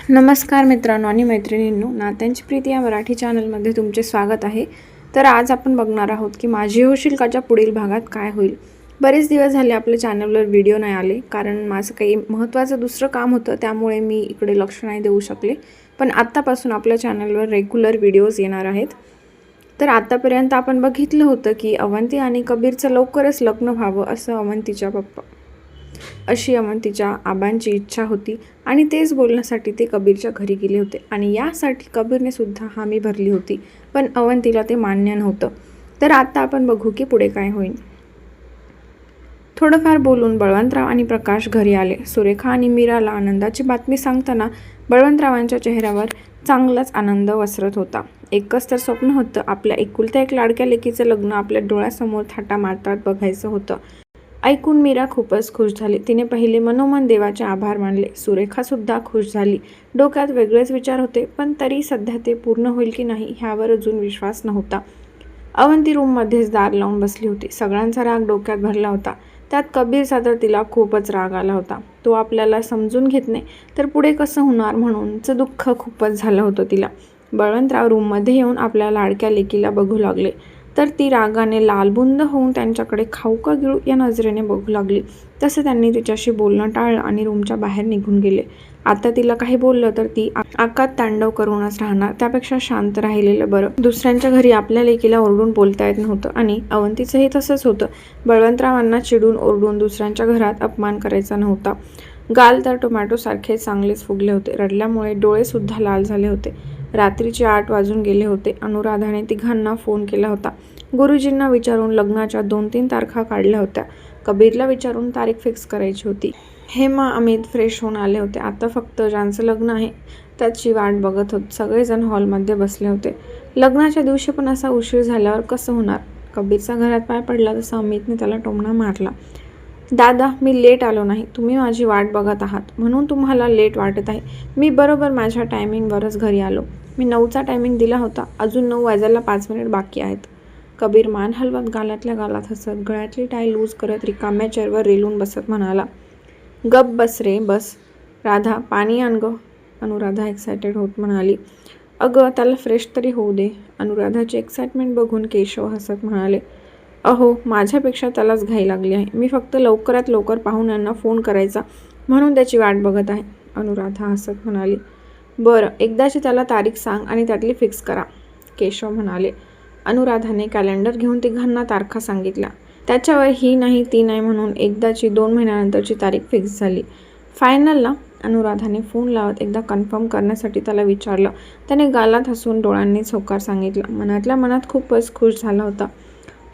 नमस्कार मित्रांनो आणि मैत्रिणींनो, नात्यांची प्रीती या मराठी चॅनलमध्ये तुमचे स्वागत आहे. तर आज आपण बघणार आहोत की माझी होशील काच्या पुढील भागात काय होईल. बरेच दिवस झाले आपल्या चॅनलवर व्हिडिओ नाही आले, कारण माझं काही महत्त्वाचं दुसरं काम होतं, त्यामुळे मी इकडे लक्ष नाही देऊ शकले. पण आत्तापासून आपल्या चॅनलवर रेग्युलर व्हिडिओज येणार आहेत. तर आतापर्यंत आपण बघितलं होतं की अवंती आणि कबीरचं लवकरच लग्न व्हावं अशी अवंतीच्या आबांची इच्छा होती आणि तेच बोलण्यासाठी ते कबीरच्या घरी गेले होते आणि यासाठी कबीरने सुद्धा हामी भरली होती, पण अवंतीला ते मान्य नव्हतं. तर आता आपण बघू की पुढे काय होईल. थोडंफार बोलून बळवंतराव आणि प्रकाश घरी आले. सुरेखा आणि मीराला आनंदाची बातमी सांगताना बळवंतरावांच्या चेहऱ्यावर चांगलाच आनंद वसरत होता. एकच तर स्वप्न होतं, आपल्या एकुलत्या एक लाडक्या लेकीचं लग्न आपल्या डोळ्यासमोर थाटा मारतात बघायचं होतं. ऐकून मीरा खूपच खुश झाली. तिने पहिले मनोमन देवाचे आभार मानले. सुरेखासुद्धा खुश झाली. डोक्यात वेगळेच विचार होते, पण तरी सध्या ते पूर्ण होईल की नाही ह्यावर अजून विश्वास नव्हता. अवंती रूममध्येच दार लावून बसली होती. सगळ्यांचा राग डोक्यात भरला होता. त्यात कबीरचा तर तिला खूपच राग आला होता. तो आपल्याला समजून घेत नाही तर पुढे कसं होणार म्हणूनचं दुःख खूपच झालं होतं तिला. बळवंतराव रूममध्ये येऊन आपल्या लाडक्या लेकीला बघू लागले तर ती रागाने लालबुंद होऊन त्यांच्याकडे खाऊ का गिळू या नजरेने बघू लागली. तसं त्यांनी तिच्याशी बोलणं टाळलं आणि रूमच्या बाहेर निघून गेले. आता तिला काही बोललं तर ती आकात तांडव करूनच राहणार, त्यापेक्षा शांत राहिलेलं बरं. दुसऱ्यांच्या घरी आपल्या लेकीला ओरडून बोलता येत नव्हतं आणि अवंतीचंही तसंच होतं. बळवंतरावांना चिडून ओरडून दुसऱ्यांच्या घरात अपमान करायचा नव्हता. गाल तर टोमॅटोसारखे चांगलेच फुगले होते. रडल्यामुळे डोळेसुद्धा लाल झाले होते. रात्रीचे 8 वाजून गेले होते. अनुराधाने तिघांना फोन केला होता. गुरुजींना विचारून लग्नाच्या 2-3 तारखा काढल्या होत्या. कबीरला विचारून तारीख फिक्स करायची होती. हेमा, अमित फ्रेश होऊन आले होते. आता फक्त ज्यांचं लग्न आहे त्याची वाट बघत होते. सगळेजण हॉलमध्ये बसले होते. लग्नाच्या दिवशी पण असा उशीर झाल्यावर कसं होणार. कबीरचा घरात पाय पडला तसा अमितने त्याला टोमणा मारला. दादा, मी लेट आलो नाही. तुम्ही माझी वाट बघत आहात म्हणून तुम्हाला लेट वाटत आहे. मी बरोबर माझ्या टायमिंगवरच घरी आलो. मी 9चा टायमिंग दिला होता. अजून 9 वाजायला 5 मिनिट बाकी आहेत. कबीर मान हलवत गालातल्या गालात हसत गळ्यातली टाय लूज करत रिकाम्या चेअरवर रेलून बसत म्हणाला, गप बस रे बस. राधा, पाणी आण गं. अनुराधा एक्सायटेड होत म्हणाली, अगं त्याला फ्रेश तरी होऊ दे. अनुराधाची एक्साइटमेंट बघून केशव हसत म्हणाले, अहो, माझ्यापेक्षा त्यालाच घाई लागली आहे. मी फक्त लवकरात लवकर पाहुण्यांना फोन करायचा म्हणून त्याची वाट बघत आहे. अनुराधा हसत म्हणाली, बरं, एकदाची त्याला तारीख सांग आणि त्यातली फिक्स करा. केशव म्हणाले. अनुराधाने कॅलेंडर घेऊन तिघांना तारखा सांगितल्या. त्याच्यावर ही नाही ती नाही म्हणून एकदाची 2 महिन्यानंतरची तारीख फिक्स झाली. फायनलला अनुराधाने फोन लावत एकदा कन्फर्म करण्यासाठी त्याला विचारलं. त्याने गालात हसून डोळ्यांनी होकार सांगितलं. मनातल्या मनात खूपच खुश झाला होता.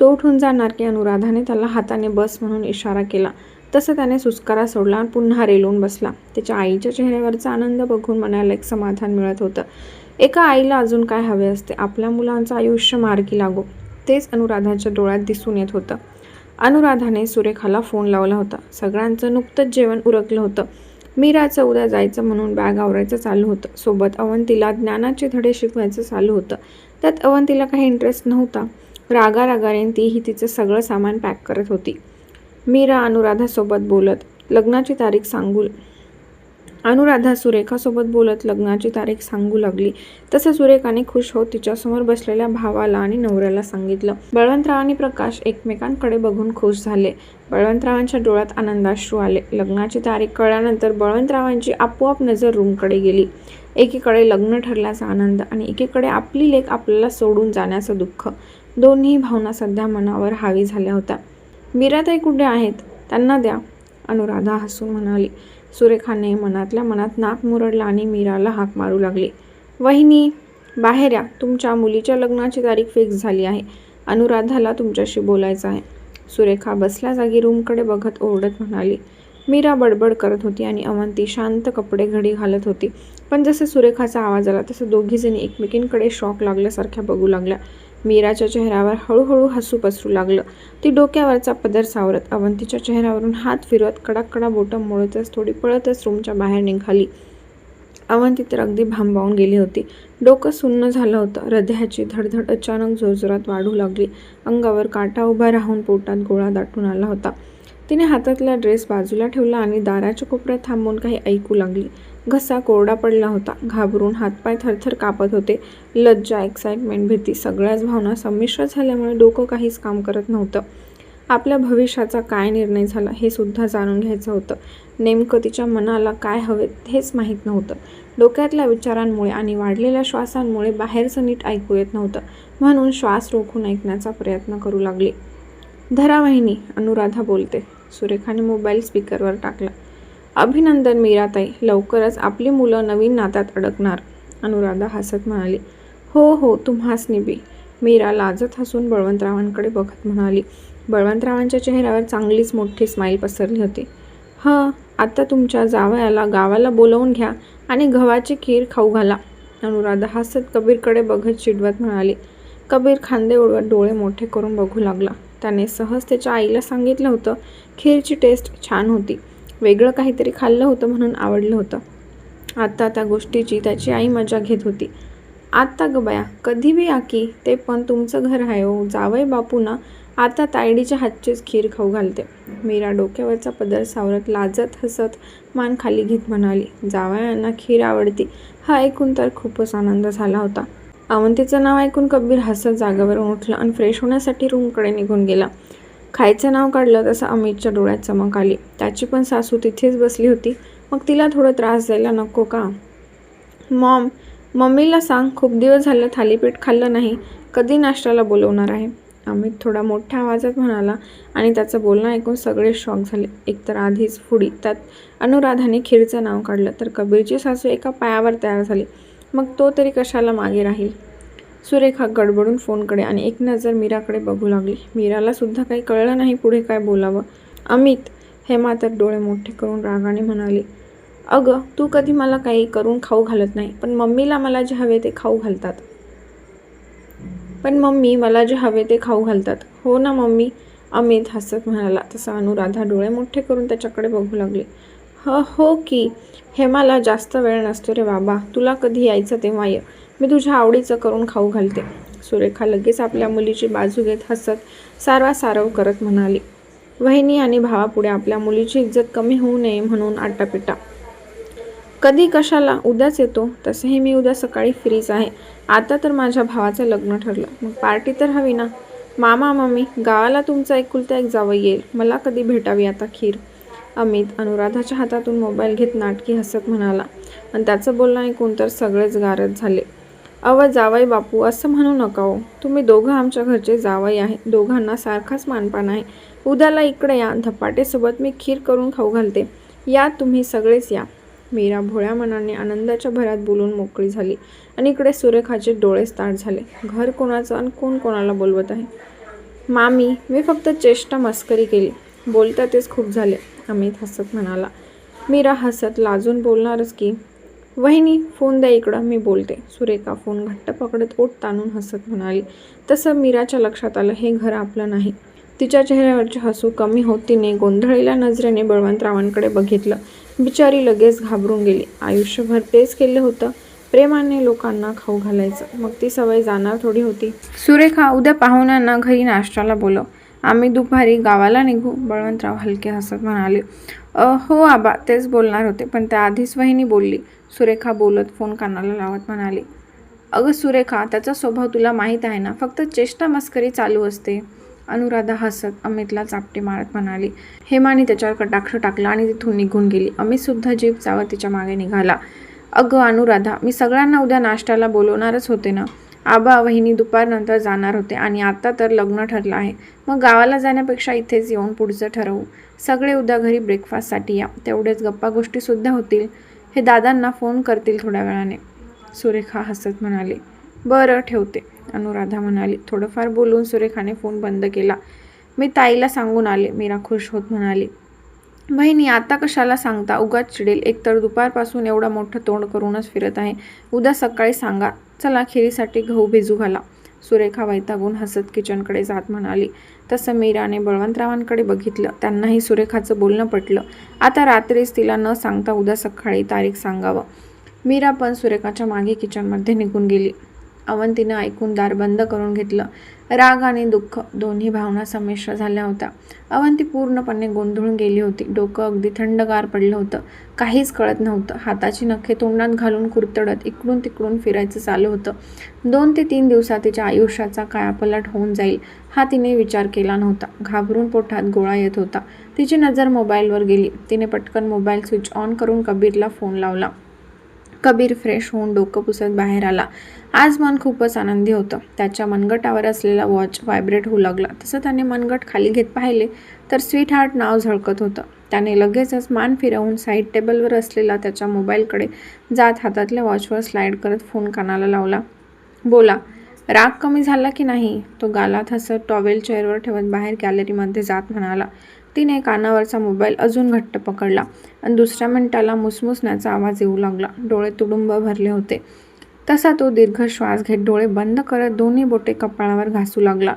तो उठून जाणार की अनुराधाने त्याला हाताने बस म्हणून इशारा केला. तसं त्याने सुस्कारा सोडला आणि पुन्हा रेलून बसला. त्याच्या आईच्या चेहऱ्यावरचा आनंद बघून मनाला एक समाधान मिळत होतं. एका आईला अजून काय हवे असते. आपल्या मुलांचं आयुष्य मार्गी लागो, तेच अनुराधाच्या डोळ्यात दिसून येत होतं. अनुराधाने सुरेखाला फोन लावला होता. सगळ्यांचं नुकतंच जेवण उरकलं होतं. मीराचं उद्या जायचं म्हणून बॅग आवरायचं चालू होतं. सोबत अवंतीला ज्ञानाचे धडे शिकवायचं चालू होतं. त्यात अवंतीला काही इंटरेस्ट नव्हता. रागारागाने तीही तिचं सगळं सामान पॅक करत होती. मीरा अनुराधासोबत बोलत लग्नाची तारीख सांगू लागली. तसं सुरेखाने खुश होत तिच्यासमोर बसलेल्या भावाला आणि नवऱ्याला सांगितलं. बळवंतराव आणि प्रकाश एकमेकांकडे बघून खुश झाले. बळवंतरावांच्या डोळ्यात आनंदाश्रू आले. लग्नाची तारीख कळल्यानंतर बळवंतरावांची आपोआप नजर रूमकडे गेली. एकीकडे लग्न ठरल्याचा आनंद आणि एकीकडे आपली लेक आपल्याला सोडून जाण्याचं दुःख. दोन्ही भावना सध्या मनावर हावी झाल्या होत्या. मीराताई कुठे आहेत? त्यांना द्या, अनुराधा हसून म्हणाली. सुरेखाने मनातल्या मनात नाक मुरडला आणि मीराला हाक मारू लागली, वहिनी बाहेर या. तुमच्या मुलीच्या लग्नाची तारीख फिक्स झाली आहे. अनुराधाला तुमच्याशी बोलायचं आहे. सुरेखा बसल्या जागी रूमकडे बघत ओरडत म्हणाली. मीरा बडबड करत होती आणि अवंती शांत कपडे घडी घालत होती. पण जसे सुरेखाचा आवाज आला तसं दोघीजणी एकमेकींकडे शॉक लागल्यासारख्या बघू लागल्या. मीराच्या चेहऱ्यावर हळूहळू हसू पसरू लागलं. ती डोक्यावरचा पदर सावरत अवंतीच्या चेहऱ्यावरून हात फिरवत कडाकडा बोटं मोडतच थोडी पळतच रूमच्या बाहेर निघाली. अवंती तर अगदी भांबावून गेली होती. डोकं सुन्न झालं होतं. हृदयाची धडधड अचानक जोरजोरात वाढू लागली. अंगावर काटा उभा राहून पोटात गोळा दाटून आला होता. तिने हातातला ड्रेस बाजूला ठेवला आणि दाराच्या कोपऱ्यात थांबून काही ऐकू लागली. घसा कोरडा पडला होता. घाबरून हातपाय थरथर कापत होते. लज्जा, एक्साइटमेंट, भीती सगळ्याच भावना संमिश्र झाल्यामुळे डोकं काहीच काम करत नव्हतं. आपल्या भविष्याचा काय निर्णय झाला हे सुद्धा जाणून घ्यायचं होतं. नेमकं तिच्या मनाला काय हवे हेच माहीत नव्हतं. डोक्यातल्या विचारांमुळे आणि वाढलेल्या श्वासांमुळे बाहेरचं नीट ऐकू येत नव्हतं. म्हणून श्वास रोखून ऐकण्याचा प्रयत्न करू लागली. धरा वहिनी, अनुराधा बोलते. सुरेखाने मोबाईल स्पीकरवर टाकला. अभिनंदन मीराताई, लवकरच आपली मुलं नवीन नात्यात अडकणार, अनुराधा हसत म्हणाली. हो हो, तुम्हास निबी, मीरा लाजत हसून बळवंतरावांकडे बघत म्हणाली. बळवंतरावांच्या चेहऱ्यावर चांगलीच मोठी स्माईल पसरली होती. आता तुमच्या जावयाला गावाला बोलवून घ्या आणि गव्हाची खीर खाऊ घाला, अनुराधा हसत कबीरकडे बघत चिडवत म्हणाली. कबीर खांदे उडवत डोळे मोठे करून बघू लागला. त्याने सहज त्याच्या आईला सांगितलं होतं. खीरची टेस्ट छान होती. वेगळं काहीतरी खाल्लं होतं म्हणून आवडलं होतं. आता त्या गोष्टीची त्याची आई मजा घेत होती. आत्ता ग बया, कधी बी आकी, ते पण तुमचं घर आहे हो, जावई बापू ना आता तायडीच्या हातचीच खीर खाऊ घालते. मीरा डोक्यावरचा पदर सावरत लाजत हसत मान खाली घेत म्हणाली. जावयांना खीर आवडती हा ऐकून तर खूपच आनंद झाला होता. अवंतीचं नाव ऐकून कबीर हसत जागेवरून उठला आणि फ्रेश होण्यासाठी रूमकडे निघून गेला. खायचं नाव काढलं तसं अमितच्या डोळ्यात चमक आली. त्याची पण सासू तिथेच बसली होती. मग तिला थोडं त्रास द्यायला नको का? मम्मीला सांग, खूप दिवस झालं थालीपीठ खाल्लं नाही, कधी नाश्त्याला बोलवणार आहे, अमित थोडा मोठ्या आवाजात म्हणाला. आणि त्याचं बोलणं ऐकून सगळे शॉक झाले. एकतर आधीच फुडी, त्यात अनुराधाने खीरचं नाव काढलं तर कबीरची सासू एका पायावर तयार झाली. मग तो तरी कशाला मागे राहील? सुरेखा गडबडून फोनकडे आणि एक नजर मीराकडे बघू लागली. मीराला सुद्धा काही कळलं नाही पुढे काय बोलावं. अमित, हेमा तर डोळे मोठे करून रागाने म्हणाली. अगं, तू कधी मला काही करून खाऊ घालत नाही, पण मम्मीला मला जे हवे ते खाऊ घालतात. हो ना मम्मी, अमित हसत म्हणाला. तसा अनुराधा डोळे मोठे करून त्याच्याकडे बघू लागली. हो की, हेमाला जास्त वेळ नसतो रे बाबा, तुला कधी यायचं तेव्हा ये, मी तुझ्या आवडीचं करून खाऊ घालते. सुरेखा लगेच आपल्या मुलीची बाजू घेत हसत सारवासारव करत म्हणाली. वहिनी आणि भावापुढे आपल्या मुलीची इज्जत कमी होऊ नये म्हणून आटापिटा. कधी कशाला, उद्याच येतो. तसेही मी उद्या सकाळी फ्रीच आहे. आता तर माझ्या भावाचं लग्न ठरलं, मग पार्टी तर हवी ना. मामा मम्मी, गावाला तुमचा एकुलता एक जावई येईल, मला कधी भेटावी आता खीर, अमित अनुराधाच्या हातातून मोबाईल घेत नाटकी हसत म्हणाला. आणि त्याचं बोलणं ऐकून तर सगळेच गारद झाले. जावई बापू असं म्हणू नका हो, तुम्ही दोघं आमच्या घरचे जावई आहे, दोघांना सारखाच मानपान आहे. उद्याला इकडे या, धपाटेसोबत मी खीर करून खाऊ घालते, या तुम्ही सगळेच या. मीरा भोळ्या मनाने आनंदाच्या भरात बोलून मोकळी झाली. आणि इकडे सुरेखाचे डोळे ताट झाले. घर कोणाचं आणि कोण कोणाला बोलवत आहे? मामी, मी फक्त चेष्टा मस्करी केली, बोलता तेच खूप झाले, अमित हसत म्हणाला. मीरा हसत लाजून बोलणारच की. वहिनी, फोन द्या इकडं, मी बोलते, सुरेखा फोन घट्ट पकडत ओठ ताणून हसत म्हणाली. तसं मीराच्या लक्षात आलं हे घर आपलं नाही. तिच्या चेहऱ्यावरचे हसू कमी होत तिने गोंधळलेल्या नजरेने बळवंतरावांकडे बघितलं. बिचारी लगेच घाबरून गेली. आयुष्यभर तेच केलं होतं, प्रेमाने लोकांना खाऊ घालायचं, मग ती सवय जाणार थोडी होती. सुरेखा, उद्या पाहुण्यांना घरी नाश्त्याला बोलव, आम्ही दुपारी गावाला निघू, बळवंतराव हलके हसत म्हणाले. हो आबा, तेच बोलणार होते, पण त्याआधीच वहिनी बोलली, सुरेखा बोलत फोन कानाला लावत म्हणाली. अगं सुरेखा, त्याचा स्वभाव तुला माहीत आहे ना, फक्त चेष्टा मस्करी चालू असते, अनुराधा हसत अमितला चापटे मारत म्हणाली. हेमाने त्याच्यावर कटाक्ष टाकला आणि तिथून निघून गेली. अमित सुद्धा जीभ चावत तिच्या मागे निघाला. अगं अनुराधा, मी सगळ्यांना उद्या नाश्त्याला बोलवणारच होते ना. आबा वहिनी दुपारनंतर जाणार होते आणि आता तर लग्न ठरलं आहे, मग गावाला जाण्यापेक्षा इथेच येऊन पुढचं ठरवू. सगळे उद्या घरी ब्रेकफास्टसाठी या, तेवढेच गप्पा गोष्टीसुद्धा होतील. हे दादांना फोन करतील थोड्या वेळाने, सुरेखा हसत म्हणाली. बरं ठेवते, अनुराधा म्हणाली. थोडंफार बोलून सुरेखाने फोन बंद केला. मी ताईला सांगून आले, मीरा खुश होत म्हणाली. वहिनी, आता कशाला सांगता, उगाच चिडेल, एकतर दुपारपासून एवढं मोठं तोंड करूनच फिरत आहे, उद्या सकाळी सांगा. चला खिरीसाठी गहू भिजू घाला, सुरेखा वैतागून हसत किचनकडे जात म्हणाली. तसं मीराने बळवंतरावांकडे बघितलं. त्यांनाही सुरेखाचं बोलणं पटलं. आता रात्रीच तिला न सांगता उद्या सकाळी तारीख सांगावं. मीरा पण सुरेखाच्या मागे किचनमध्ये निघून गेली. अवंतीनं ऐकून दार बंद करून घेतलं. राग आणि दुःख दोन्ही भावना संमिश्र झाल्या होत्या. अवंती पूर्णपणे गोंधळून गेली होती. डोकं अगदी थंडगार पडलं होतं. काहीच कळत नव्हतं. हाताची नखे तोंडात घालून कुरतडत इकडून तिकडून फिरायचं चालू होतं. 2 ते 3 दिवसात तिच्या आयुष्याचा कायापालट होऊन जाईल हा तिने विचार केला नव्हता. घाबरून पोटात गोळा येत होता. तिची नजर मोबाईलवर गेली. तिने पटकन मोबाईल स्विच ऑन करून कबीरला फोन लावला. कबीर फ्रेश होऊन डोकं पुसत बाहेर आला. आज मन खूपच आनंदी होतं. त्याच्या मनगटावर असलेला वॉच व्हायब्रेट होऊ लागला. तसं त्याने मनगट खाली घेत पाहिले तर स्वीट हार्ट नाव झळकत होतं. त्याने लगेचच मान फिरवून साईड टेबलवर असलेला त्याच्या मोबाईलकडे जात हातातल्या वॉचवर स्लाईड करत फोन कानाला लावला. बोला. राग कमी झाला की नाही? तो गालात हसत टॉवेल चेअरवर ठेवत बाहेर गॅलरीमध्ये जात म्हणाला. तिने कानावरचा मोबाईल अजून घट्ट पकडला आणि दुसऱ्या मिनिटाला मुसमुसण्याचा आवाज येऊ लागला. डोळे तुडुंब भरले होते. तसा तो दीर्घ श्वास घेत डोळे बंद करत दोन्ही बोटे कपाळावर घासू लागला.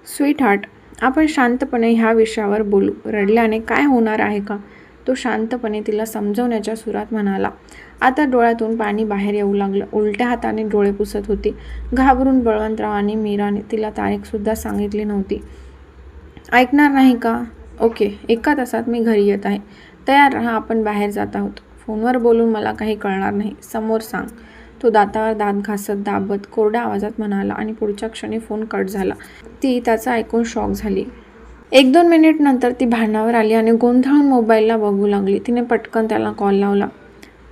स्वीट हार्ट, आपण शांतपणे ह्या विषयावर बोलू. रडल्याने काय होणार आहे का? तो शांतपणे तिला समजवण्याच्या सुरात म्हणाला. आता डोळ्यातून पाणी बाहेर येऊ लागलं. उलट्या हाताने डोळे पुसत होती. घाबरून बळवंतराव आणि मीराने तिला तारीखसुद्धा सांगितली नव्हती. ऐकणार नाही का? ओके, 1 तासात मी घरी येत आहे. तयार राहा, आपण बाहेर जात आहोत. फोनवर बोलून मला काही कळणार नाही. समोर सांग. तो दातावर दात घासत दाबत कोरड्या आवाजात म्हणाला आणि पुढच्या क्षणी फोन कट झाला. ती त्याचं ऐकून शॉक झाली. 1-2 मिनिट नंतर ती भानावर आली आणि गोंधळून मोबाईलला बघू लागली. तिने पटकन त्याला कॉल लावला.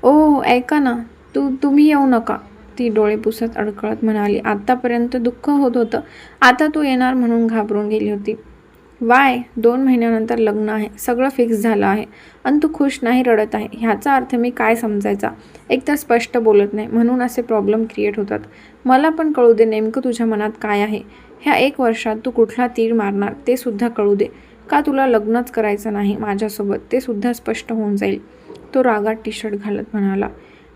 ओ ऐका ना, तुम्ही येऊ नका. ती डोळे पुसत अडकळत म्हणाली. आतापर्यंत दुःख होत होतं, आता तू येणार म्हणून घाबरून गेली होती. वाय? 2 महिन्यानंतर लग्न आहे, सगळं फिक्स झालं आहे आणि तू खुश नाही, रडत आहे. ह्याचा अर्थ मी काय समजायचा? एकतर स्पष्ट बोलत नाही म्हणून असे प्रॉब्लेम क्रिएट होतात. मला पण कळू दे नेमकं तुझ्या मनात काय आहे. ह्या 1 वर्षात तू कुठला तीर मारणार ते सुद्धा कळू दे. का तुला लग्नच करायचं नाही माझ्यासोबत ते सुद्धा स्पष्ट होऊन जाईल. तो रागात टी-शर्ट घालत म्हणाला.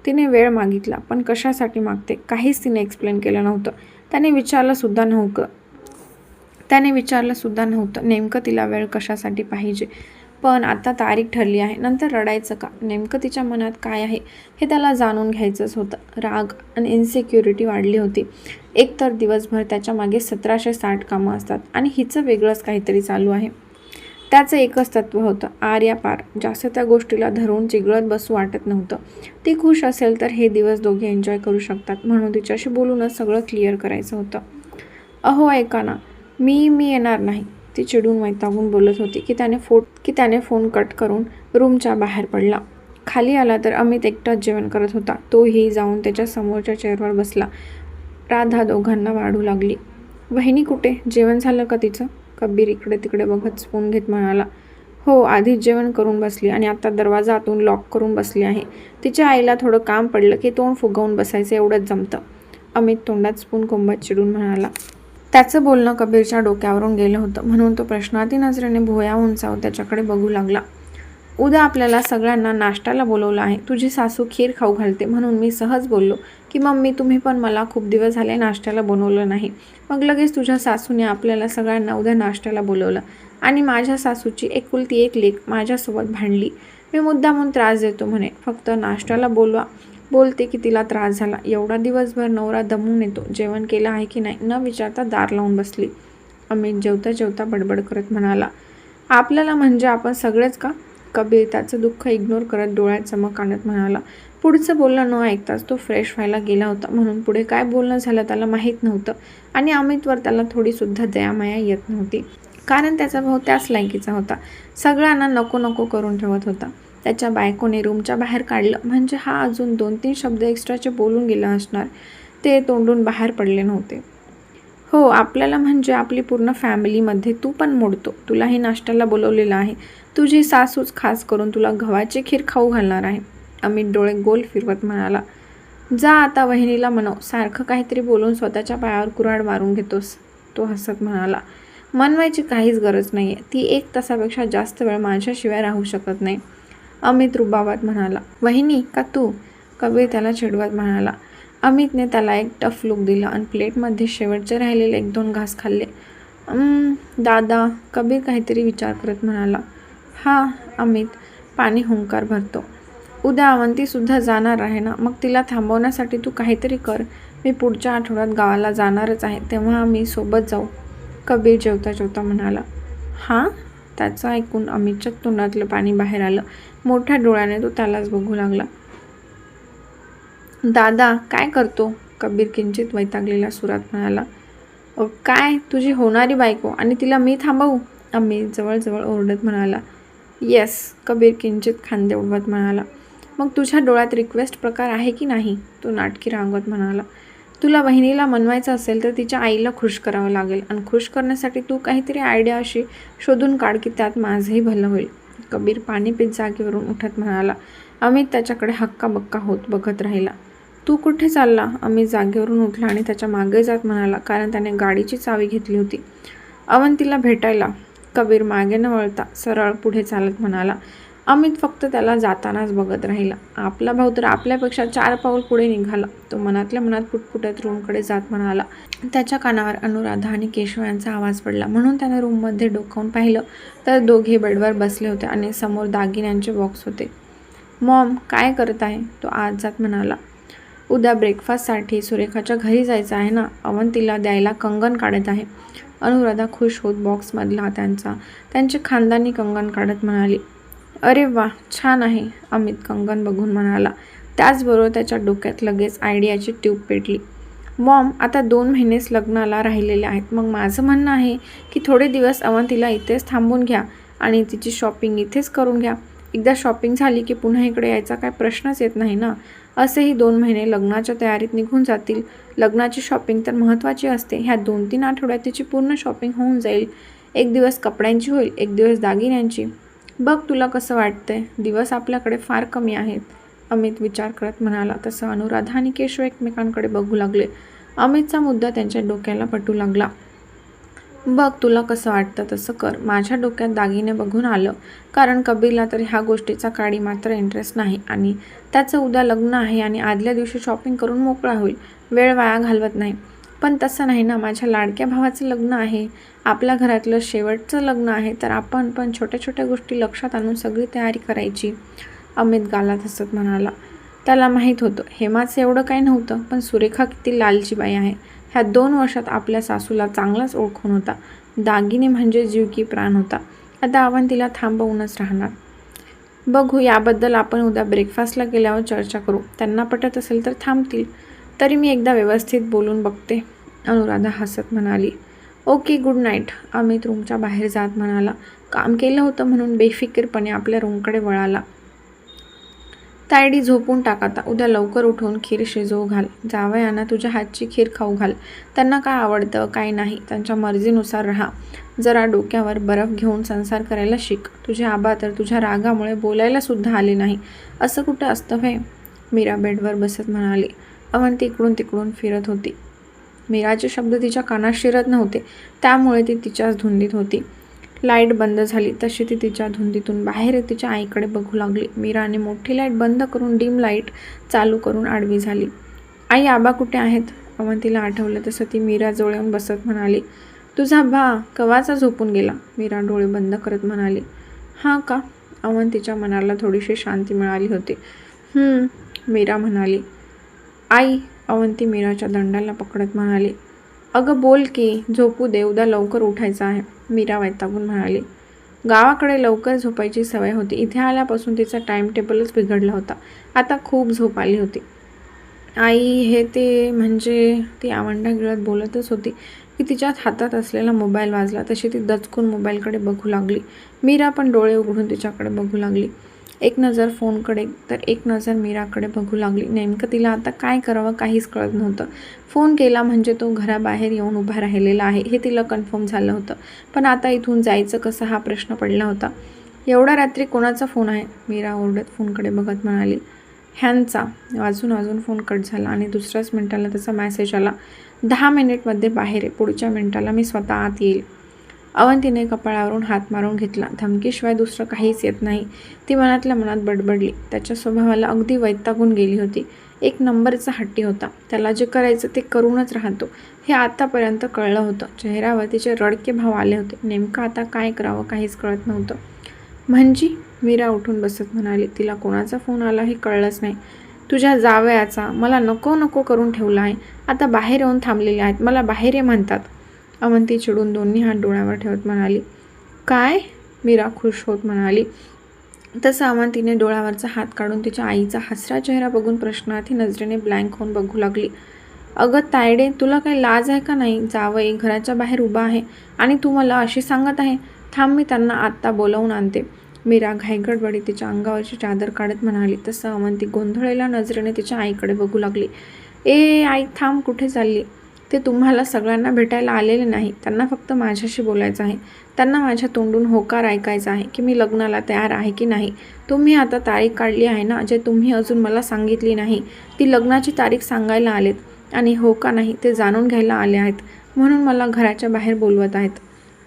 तिने वेळ मागितला, पण कशासाठी मागते काहीच तिने एक्सप्लेन केलं नव्हतं. त्याने विचारलं सुद्धा नव्हतं नेमकं तिला वेळ कशासाठी पाहिजे. पण आता तारीख ठरली आहे, नंतर रडायचं का? नेमकं तिच्या मनात काय आहे हे त्याला जाणून घ्यायचंच होतं. राग आणि इन्सिक्युरिटी वाढली होती. एकतर दिवसभर त्याच्या मागे 1760 कामं असतात आणि हिचं वेगळंच काहीतरी चालू आहे. त्याचं एकच तत्त्व होतं, आर या पार. जास्त त्या गोष्टीला धरून चिघळत बसू वाटत नव्हतं. ती खुश असेल तर हे दिवस दोघे एन्जॉय करू शकतात म्हणून तिच्याशी बोलूनच सगळं क्लिअर करायचं होतं. अहो ऐका ना, मी येणार नाही. ती चिडून वैतागून बोलत होती की त्याने फोन कट करून रूमच्या बाहेर पडला. खाली आला तर अमित एकटाच जेवण करत होता. तोही जाऊन त्याच्या समोरच्या चेअरवर बसला. राधा दोघांना वाढू लागली. वहिनी कुठे? जेवण झालं का तिचं? कबीर इकडे तिकडे बघत स्पून घेत म्हणाला. हो, आधीच जेवण करून बसली आणि आता दरवाजा आतून लॉक करून बसली आहे. तिच्या आईला थोडं काम पडलं की तोंड फुगवून बसायचं एवढंच जमतं. अमित तोंडात स्पून कोंबत चिडून म्हणाला. त्याचं बोलणं कबीरच्या डोक्यावरून गेलं होतं म्हणून तो प्रश्नार्थी नजरेने भुवया उंचावत त्याच्याकडे बघू लागला. उद्या आपल्याला सगळ्यांना नाश्त्याला बोलवलं आहे. तुझी सासू खीर खाऊ घालते म्हणून मी सहज बोललो की मम्मी तुम्ही पण मला खूप दिवस झाले नाश्त्याला बनवलं नाही. मग लगेच तुझ्या सासूने आपल्याला सगळ्यांना उद्या नाश्त्याला बोलवलं आणि माझ्या सासूची एकुलती एक लेक माझ्यासोबत भांडली. मी मुद्दामून त्रास देतो म्हणे, फक्त नाश्त्याला बोलते की तिला त्रास झाला. एवढा दिवसभर नवरा दमून येतो, जेवण केलं आहे की नाही न विचारता दार लावून बसली. अमित जेवता जेवता बडबड करत म्हणाला. आपल्याला म्हणजे आपण सगळेच का? कबीर त्याचं दुःख इग्नोर करत डोळ्यात चमक आणत म्हणाला. पुढचं बोलणं न ऐकताच तो फ्रेश व्हायला गेला होता म्हणून पुढे काय बोलणं झालं त्याला माहीत नव्हतं आणि अमितवर त्याला थोडीसुद्धा दयामाया येत नव्हती. कारण त्याचा भाऊ त्याच लायकीचा होता. सगळ्यांना नको नको करून ठेवत होता. त्याच्या बायकोने रूमच्या बाहेर काढलं म्हणजे हा अजून 2-3 शब्द एक्स्ट्राचे बोलून गेला असणार. ते तोंडून बाहेर पडले नव्हते. हो, आपल्याला म्हणजे आपली पूर्ण फॅमिलीमध्ये तू पण मोडतो. तुलाही नाश्त्याला बोलवलेलं आहे. तुझी सासूच खास करून तुला गव्हाची खीर खाऊ घालणार आहे. अमित डोळे गोल फिरवत म्हणाला. जा आता वहिनीला म्हणव, सारखं काहीतरी बोलून स्वतःच्या पायावर कुऱ्हाड मारून घेतोस. तो हसत म्हणाला. मनवायची काहीच गरज नाही आहे. ती 1 तासापेक्षा जास्त वेळ माझ्याशिवाय राहू शकत नाही. अमित रुबाबात म्हणाला. वहिनी का तू? कबीर त्याला चिडवत म्हणाला. अमितने त्याला एक टफ लुक दिला आणि प्लेटमध्ये शेवटचे राहिलेले 1-2 घास खाल्ले. दादा, कबीर काहीतरी विचार करत म्हणाला. हा, अमित पाणी हुंकार भरतो. उद्या अवंतीसुद्धा जाणार आहे ना, मग तिला थांबवण्यासाठी तू काहीतरी कर. मी पुढच्या आठवड्यात गावाला जाणारच आहे, तेव्हा आम्ही सोबत जाऊ, कबीर जेवता जेवता म्हणाला. हां? त्याचं ऐकून अमितच्या तोंडातलं पाणी बाहेर आलं. मोठ्या डोळ्याने तो त्यालाच बघू लागला. दादा काय करतो? कबीर किंचित वैतागलेल्या सुरात म्हणाला. काय तुझी होणारी बायको आणि तिला मी थांबवू? अमित जवळजवळ ओरडत म्हणाला. येस, कबीर किंचित खांदे उडवत म्हणाला. मग तुझ्या डोळ्यात रिक्वेस्ट प्रकार आहे की नाही? तो नाटकी रांगत म्हणाला. तुला बहिणीला मनवायचं असेल तर तिच्या आईला खुश करावं लागेल आणि खुश करण्यासाठी तू काहीतरी आयडिया अशी शोधून काढ की त्यात माझंही भलं होईल. कबीर पाणी पीत जागेवरून उठत म्हणाला. अमित त्याच्याकडे हक्काबक्का होत बघत राहिला. तू कुठे चालला? अमित जागेवरून उठला आणि त्याच्या मागे जात म्हणाला, कारण त्याने गाडीची चावी घेतली होती. अवंतीला भेटायला. कबीर मागे न वळता सरळ पुढे चालत म्हणाला. अमित फक्त त्याला जातानाच बघत राहिला. आपला भाऊ तर आपल्यापेक्षा 4 पाऊल पुढे निघाला. तो मनातल्या मनात पुटपुटत रूमकडे जात म्हणाला. त्याच्या कानावर अनुराधा आणि केशव यांचा आवाज पडला, म्हणून त्याने रूममध्ये डोकावून पाहिलं तर दोघे बेडवर बसले होते आणि समोर दागिन्यांचे बॉक्स होते. मॉम काय करत आहे? तो आत जात म्हणाला. उद्या ब्रेकफास्टसाठी सुरेखाच्या घरी जायचं आहे ना, अवंतीला द्यायला कंगन काढत आहे. अनुराधा खुश होत बॉक्समधला त्यांचे खानदानी कंगन काढत म्हणाली. अरे वा, छान आहे. अमित कंगन बघून म्हणाला. त्याचबरोबर त्याच्या डोक्यात लगेच आयडियाची ट्यूब पेटली. मॉम, आता 2 महिनेच लग्नाला राहिलेले आहेत. मग माझं म्हणणं आहे की थोडे दिवस अवंतीला इथेच थांबून घ्या आणि तिची शॉपिंग इथेच करून घ्या. एकदा शॉपिंग झाली की पुन्हा इकडे यायचा काय प्रश्नच येत नाही ना. असेही 2 महिने लग्नाच्या तयारीत निघून जातील. लग्नाची शॉपिंग तर महत्त्वाची असते. ह्या 2-3 आठवड्यात तिची पूर्ण शॉपिंग होऊन जाईल. 1 दिवस कपड्यांची होईल, 1 दिवस दागिन्यांची. बघ तुला कसं वाटतंय? दिवस आपल्याकडे फार कमी आहेत. अमित विचार करत म्हणाला. तसं अनुराधा आणि केशव एकमेकांकडे बघू लागले. अमितचा मुद्दा त्यांच्या डोक्याला पटू लागला. बघ तुला कसं वाटतं तसं कर. माझ्या डोक्यात दागिने बघून आलं, कारण कबीरला तर ह्या गोष्टीचा काडी मात्र इंटरेस्ट नाही आणि त्याचं उद्या लग्न आहे आणि आदल्या दिवशी शॉपिंग करून मोकळा होईल. वेळ वाया घालवत नाही. पण तसं नाही ना, माझ्या लाडक्या भावाचं लग्न आहे, आपल्या घरातलं शेवटचं लग्न आहे, तर आपण पण छोट्या छोट्या गोष्टी लक्षात आणून सगळी तयारी करायची. अमित गालात हसत म्हणाला. त्याला माहीत होतं हेमाचं एवढं काही नव्हतं, पण सुरेखा किती लालची बाई आहे. ह्या 2 वर्षात आपल्या सासूला चांगलाच ओळखून होता. दागिने म्हणजे जीव की प्राण होता. आता अवंतीला थांबवूनच राहणार. बघू, याबद्दल आपण उद्या ब्रेकफास्टला गेल्यावर चर्चा करू. त्यांना पटत असेल तर थांबतील. तरी मी एकदा व्यवस्थित बोलून बघते. अनुराधा हसत म्हणाली. Okay, good night. अमित रूमच्या बाहेर जात म्हणाला. काम केलं होतं म्हणून बेफिकीरपणे आपल्या रूमकडे वळाला. तायडी झोपून टाक आता. उद्या लवकर उठून खीर शिजवू घाल. जावयांना तुझ्या हातची खीर खाऊ घाल. त्यांना काय आवडतं काय नाही त्यांच्या मर्जीनुसार राहा. जरा डोक्यावर बर्फ घेऊन संसार करायला शिक. तुझे आबा तर तुझ्या रागामुळे बोलायला सुद्धा आले नाही. असं कुठं असतं व्हय? मीरा बेडवर बसत म्हणाली. अवंती इकडून तिकडून फिरत होती. मीराचे शब्द तिच्या कानात शिरत नव्हते, त्यामुळे ती तिच्याच धुंदीत होती. लाईट बंद झाली तशी ती तिच्या धुंदीतून बाहेर तिच्या आईकडे बघू लागली. मीराने मोठी लाईट बंद करून डिम लाईट चालू करून आडवी झाली. आई, आबा कुठे आहेत? अवंतीला आठवलं तसं ती मीराजवळ येऊन बसत म्हणाली. तुझा भा कवाचा झोपून गेला? मीरा डोळे बंद करत म्हणाली. हां का? अवंतीच्या मनाला थोडीशी शांती मिळाली होती. मीरा म्हणाली. आई, अवंती मीराच्या दंडाला पकडत म्हणाली. अगं बोल की, झोपू दे, उद्या लवकर उठायचं आहे. मीरा वैतागून म्हणाली. गावाकडे लवकर झोपायची सवय होती. इथे आल्यापासून तिचा टाईम टेबलच बिघडला होता. आता खूप झोप आली होती. आई, हे ते म्हणजे ती आवंडा गिळत बोलतच होती की तिच्या हातात असलेला मोबाईल वाजला. तशी ती दचकून मोबाईलकडे बघू लागली. मीरा पण डोळे उघडून तिच्याकडे बघू लागली. एक नजर फोनकडे तर एक नजर मीराकडे बघू लागली. नेमकं तिला आता काय करावं काहीच कळत नव्हतं. फोन केला म्हणजे तो घराबाहेर येऊन उभा राहिलेला आहे हे तिला कन्फर्म झालं होतं. पण आता इथून जायचं कसं हा प्रश्न पडला होता. एवढ्या रात्री कोणाचा फोन आहे? मीरा ओरडत फोनकडे बघत म्हणाली. ह्यांचा. वाजून फोन कट झाला आणि दुसऱ्याच मिनिटाला त्याचा मेसेज आला. 10 मिनिटमध्ये बाहेर आहे. पुढच्या मिनिटाला मी स्वतः आत येईल. अवंतीने कपाळावरून हात मारून घेतला. धमकीशिवाय दुसरं काहीच येत नाही, ती मनातल्या मनात बडबडली. त्याच्या स्वभावाला अगदी वैतागून गेली होती. 1 नंबरचा हट्टी होता. त्याला जे करायचं ते करूनच राहतो हे आतापर्यंत कळलं होतं. चेहऱ्यावर तिचे रडके भाव आले होते. नेमकं आता काय करावं काहीच कळत नव्हतं. म्हणजे मीरा उठून बसत म्हणाली. तिला कोणाचा फोन आला हे कळलंच नाही. तुझ्या जावयाचा. मला नको नको करून ठेवला आहे. आता बाहेर येऊन थांबलेले आहेत. मला बाहेर ये म्हणतात. अवंती चिडून दोन्ही हात डोळ्यावर ठेवत म्हणाली. काय? मीरा खुश होत म्हणाली. तसं अवंतीने डोळ्यावरचा हात काढून तिच्या आईचा हसरा चेहरा बघून प्रश्नार्थी नजरेने ब्लँक होऊन बघू लागली. अगं तायडे, तुला काही लाज आहे का नाही? जावई घराच्या बाहेर उभा आहे आणि तू मला अशी सांगत आहे. थांब, मी त्यांना आत्ता बोलावून आणते. मीरा घाईगडबडी तिच्या अंगावरची चादर काढत म्हणाली. तसं अवंती गोंधळलेल्या नजरेने तिच्या आईकडे बघू लागली. ए आई, थांब, कुठे चालली? ते तुम्हाला सगळ्यांना भेटायला आलेले नाही. त्यांना फक्त माझ्याशी बोलायचं आहे. त्यांना माझ्या तोंडून होकार ऐकायचा आहे की मी लग्नाला तयार आहे की नाही. तुम्ही आता तारीख काढली आहे ना, जे तुम्ही अजून मला सांगितली नाही. ती लग्नाची तारीख सांगायला आलेत आणि हो का नाही ते जाणून घ्यायला आले आहेत. म्हणून मला घराच्या बाहेर बोलवत आहेत.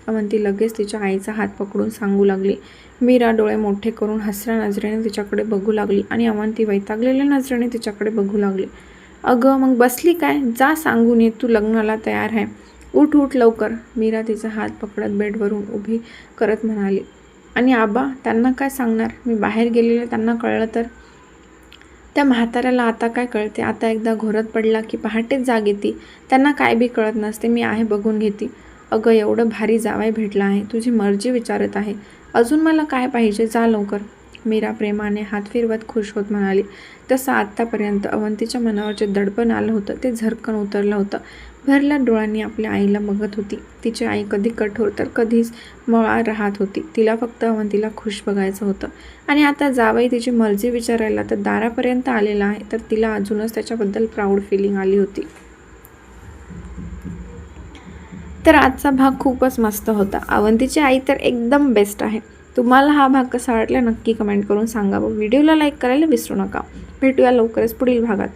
अवंती लगेच तिच्या आईचा हात पकडून सांगू लागली. मीरा डोळे मोठे करून हसऱ्या नजरेने तिच्याकडे बघू लागली आणि अवंती वैतागलेल्या नजरेने तिच्याकडे बघू लागली. अगं मग बसली काय? जा, सांगून ये तू लग्नाला तयार आहे. उठ उठ लवकर. मीरा तिचा हात पकडत बेडवरून उभी करत म्हणाली. आणि आबा, त्यांना काय सांगणार? मी बाहेर गेलेले त्यांना कळलं तर? त्या म्हाताऱ्याला आता काय कळते? आता एकदा घोरत पडला की पहाटेच जाग येते. त्यांना काय बी कळत नसते. मी आहे बघून घेते. अगं, एवढं भारी जावई भेटला आहे. तुझी मर्जी विचारत आहे. अजून मला काय पाहिजे? जा लवकर. मीरा प्रेमाने हात फिरवत खुश होत म्हणाली. तसं आत्तापर्यंत अवंतीच्या मनावर जे दडपण आलं होतं ते झरकन उतरलं होतं. भरल्या डोळ्यांनी आपल्या आईला बघत होती. तिची आई कधी कठोर तर कधीच मळा राहत होती. तिला फक्त अवंतीला खुश बघायचं होतं. आणि आता जावई तिची मर्जी विचारायला तर दारापर्यंत आलेला आहे तर तिला अजूनच त्याच्याबद्दल प्राऊड फिलिंग आली होती. तर आजचा भाग खूपच मस्त होता. अवंतीची आई तर एकदम बेस्ट आहे. तुम्हाला हा भाग कसा वाटला नक्की कमेंट करून सांगा. व्हिडिओला लाईक करायला विसरू नका. भेटूया लवकरच पुढील भागात.